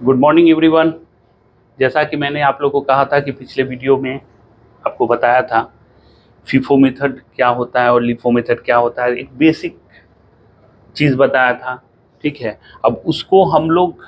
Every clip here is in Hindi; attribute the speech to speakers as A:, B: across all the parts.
A: Good morning everyone. जैसा कि मैंने आप लोगों को कहा था कि पिछले वीडियो में आपको बताया था फीफो मेथड क्या होता है और लिफो मेथड क्या होता है, एक बेसिक चीज़ बताया था। ठीक है, अब उसको हम लोग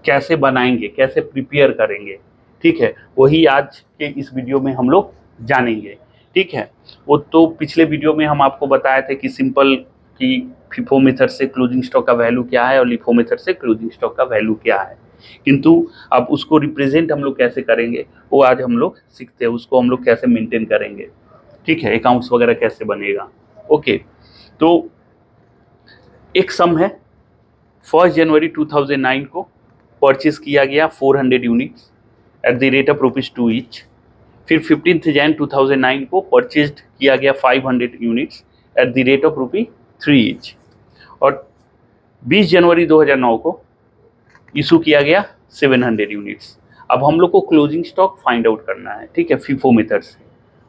A: कैसे बनाएंगे, कैसे प्रिपेयर करेंगे, ठीक है, वही आज के इस वीडियो में हम लोग जानेंगे। ठीक है, वो तो पिछले वीडियो में हम आपको बताए थे कि सिंपल कि फीफो मेथड से क्लोजिंग स्टॉक का वैल्यू क्या है और लिफो मेथड से क्लोजिंग स्टॉक का वैल्यू क्या है, किंतु अब उसको रिप्रेजेंट हम लोग कैसे करेंगे वो आज हम लोग सीखते हैं। उसको हम लोग कैसे मेंटेन करेंगे, ठीक है, अकाउंट्स वगैरह कैसे बनेगा। ओके, तो एक सम है 1 जनवरी 2009 को परचेज किया गया 400 units at the rate of ₹2 each. फिर 15 जनवरी 2009 को परचेज किया गया 500 units at the rate of ₹3 each. और 20 जनवरी 2009 को इशू किया गया 700 यूनिट्स। अब हम लोग को क्लोजिंग स्टॉक फाइंड आउट करना है, ठीक है, फीफो मेथड से,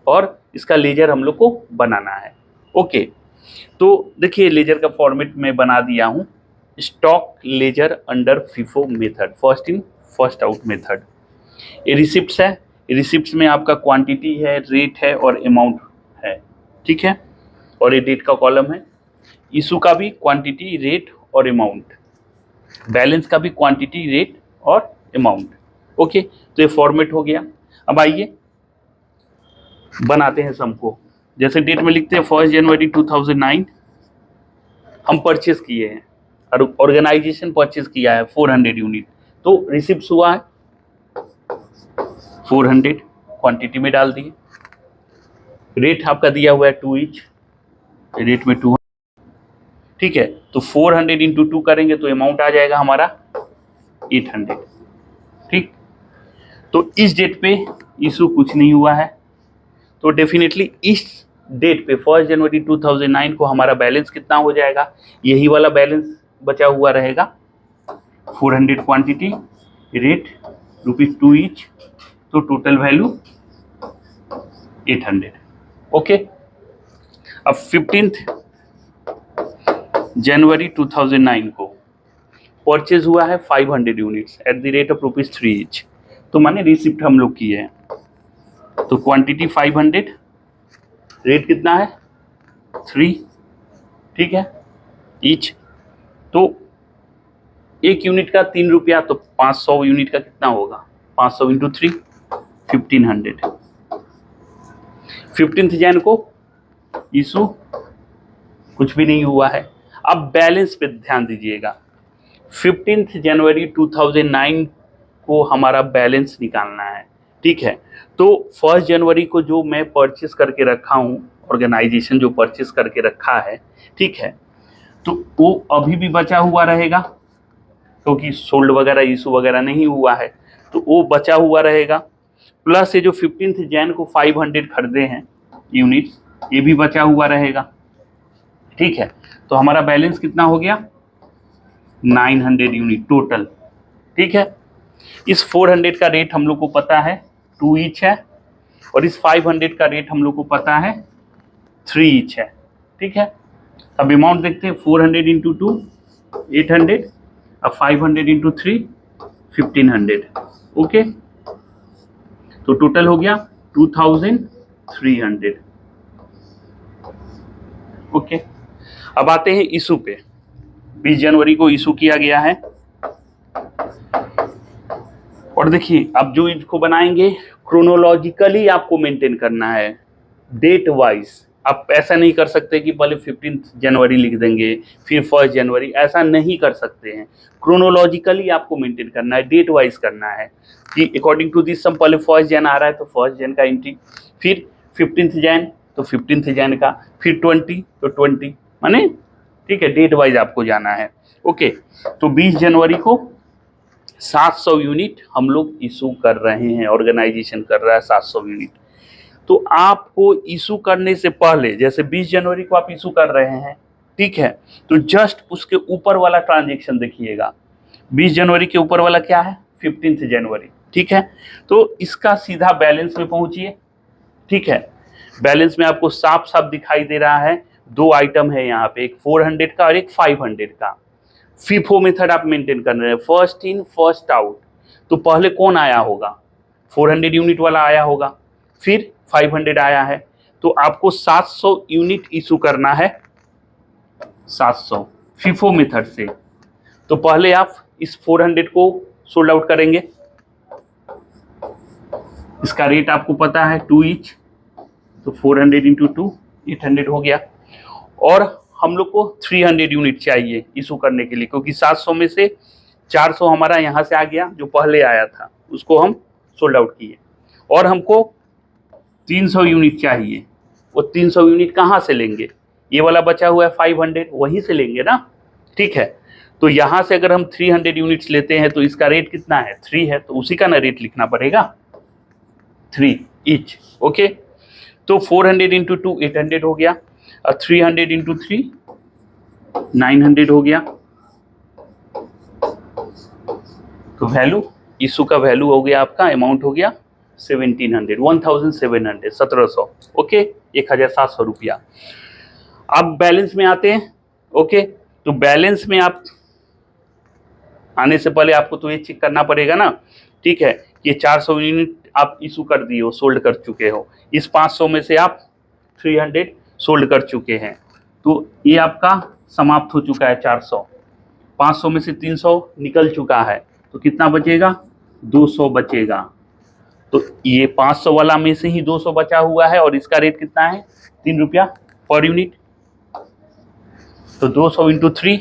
A: और इसका लेजर हम लोग को बनाना है। ओके, तो देखिए लेजर का फॉर्मेट मैं बना दिया हूँ, stock ledger under FIFO method, first in first out method. ये रिसिप्ट्स है, रिसिप्ट्स में आपका क्वांटिटी है, रेट है और अमाउंट है, ठीक है, और ये डेट का कॉलम है। इशू का भी क्वांटिटी, रेट और अमाउंट, बैलेंस का भी क्वांटिटी, रेट और अमाउंट। ओके, तो ये फॉर्मेट हो गया। अब आइए बनाते हैं सम को। जैसे डेट में लिखते हैं 1 जनवरी 2009 हम परचेज किए हैं और ऑर्गेनाइजेशन परचेज किया है 400 यूनिट, तो रिसिप्ट हुआ है 400, क्वांटिटी में डाल दिए। रेट आपका दिया हुआ है 2 ईच, रेट में 2, ठीक है, तो 400 इंटू 2 करेंगे तो अमाउंट आ जाएगा हमारा 800। ठीक, तो इस डेट पे इशू कुछ नहीं हुआ है, तो डेफिनेटली इस डेट पे 1 जनवरी 2009 को हमारा बैलेंस कितना हो जाएगा, यही वाला बैलेंस बचा हुआ रहेगा, 400 क्वांटिटी, रेट ₹2 ईच, तो टोटल वैल्यू 800। ओके, अब 15 जनवरी 2009 को परचेज हुआ है 500 units at the rate of ₹3 each, तो माने रिसिप्ट हम लोग किए हैं, तो क्वांटिटी 500, रेट कितना है 3, ठीक है, ईच, तो एक यूनिट का 3 रुपया, तो 500 यूनिट का कितना होगा, 500 इंटू 3, 1500। 15 जैन को इशू कुछ भी नहीं हुआ है। अब बैलेंस पे ध्यान दीजिएगा, 15 जनवरी 2009 को हमारा बैलेंस निकालना है, ठीक है, तो 1 जनवरी को जो मैं परचेस करके रखा हूँ, ऑर्गेनाइजेशन जो परचेस करके रखा है, ठीक है, तो वो अभी भी बचा हुआ रहेगा क्योंकि सोल्ड वगैरह इशू वगैरह नहीं हुआ है, तो वो बचा हुआ रहेगा। प्लस ये जो 15 जैन को 500 खरीदे हैं यूनिट्स, ये भी बचा हुआ रहेगा, ठीक है, तो हमारा बैलेंस कितना हो गया 900 यूनिट टोटल, ठीक है। इस 400 का रेट हम लोग को पता है 2 ईच है, और इस 500 का रेट हम लोग को पता है 3 ईच है, ठीक है। अब अमाउंट देखते हैं, 400 इंटू 2 800, अब 500 इंटू 3 1500। ओके, तो टोटल हो गया 2300। ओके, अब आते हैं इशू पे। 20 जनवरी को इशू किया गया है, और देखिए अब जो इसको बनाएंगे क्रोनोलॉजिकली आपको मेंटेन करना है, डेट वाइज। आप ऐसा नहीं कर सकते कि पहले 15 जनवरी लिख देंगे फिर 1 जनवरी, ऐसा नहीं कर सकते हैं। क्रोनोलॉजिकली आपको मेंटेन करना है, डेट वाइज करना है कि अकॉर्डिंग टू दिस सम पहले 1 जन आ रहा है तो 1 जन का एंट्री, फिर 15 जन तो 15 जन का, फिर 20 तो 20, माने ठीक है, डेट वाइज आपको जाना है। ओके, तो 20 जनवरी को 700 यूनिट हम लोग इशू कर रहे हैं, ऑर्गेनाइजेशन कर रहा है 700 यूनिट। तो आपको इशू करने से पहले, जैसे 20 जनवरी को आप इशू कर रहे हैं, ठीक है, तो जस्ट उसके ऊपर वाला ट्रांजेक्शन देखिएगा। 20 जनवरी के ऊपर वाला क्या है 15 जनवरी, ठीक है, तो इसका सीधा बैलेंस में पहुंचिए, ठीक है। बैलेंस में आपको साफ साफ दिखाई दे रहा है, 2 आइटम है यहाँ पे, एक 400 का और एक 500 का। फीफो मेथड आप मेंटेन कर रहे हैं, फर्स्ट इन फर्स्ट आउट। तो पहले कौन आया होगा, 400 यूनिट वाला आया होगा, फिर 500 आया है, तो आपको 700 यूनिट इशू करना है, 700 फीफो मेथड से। तो पहले आप इस 400 को सोल्ड आउट करेंगे, इसका रेट आपको पता है 2 ईच, तो 400 इंटू 2 800 हो गया। और हम लोग को 300 यूनिट चाहिए इशू करने के लिए, क्योंकि 700 में से 400 हमारा यहाँ से आ गया, जो पहले आया था उसको हम सोल्ड आउट किए, और हमको 300 यूनिट चाहिए। वो 300 यूनिट कहाँ से लेंगे, ये वाला बचा हुआ है 500, वहीं से लेंगे ना, ठीक है। तो यहाँ से अगर हम 300 यूनिट्स लेते हैं तो इसका रेट कितना है, 3 है, तो उसी का ना रेट लिखना पड़ेगा, 3 ईच, ओके। तो 400 इंटू 2 800 हो गया, और 300 इंटू 3 900 हो गया। तो वैल्यू, इशू का वैल्यू हो गया आपका, अमाउंट हो गया 1700, 1700, ओके, 1700 रुपया। अब बैलेंस में आते हैं, ओके। तो बैलेंस में आप आने से पहले आपको तो ये चेक करना पड़ेगा ना, ठीक है, ये 400 यूनिट आप इशू कर दिए हो, सोल्ड कर चुके हो, इस 500 में से आप 300 सोल्ड कर चुके हैं, तो ये आपका समाप्त हो चुका है 400। 500 में से 300 निकल चुका है, तो कितना बचेगा, 200 बचेगा। तो ये 500 वाला में से ही 200 बचा हुआ है, और इसका रेट कितना है, 3 रुपया पर यूनिट। तो 200 इंटू 3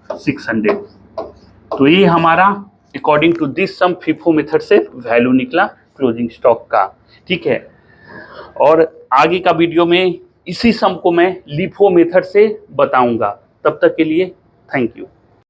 A: 600। तो ये हमारा according to this sum FIFO method से वैल्यू निकला क्लोजिंग स्टॉक का, ठीक है। और आगे का वीडियो में इसी सम को मैं लिफो मेथड से बताऊंगा। तब तक के लिए थैंक यू।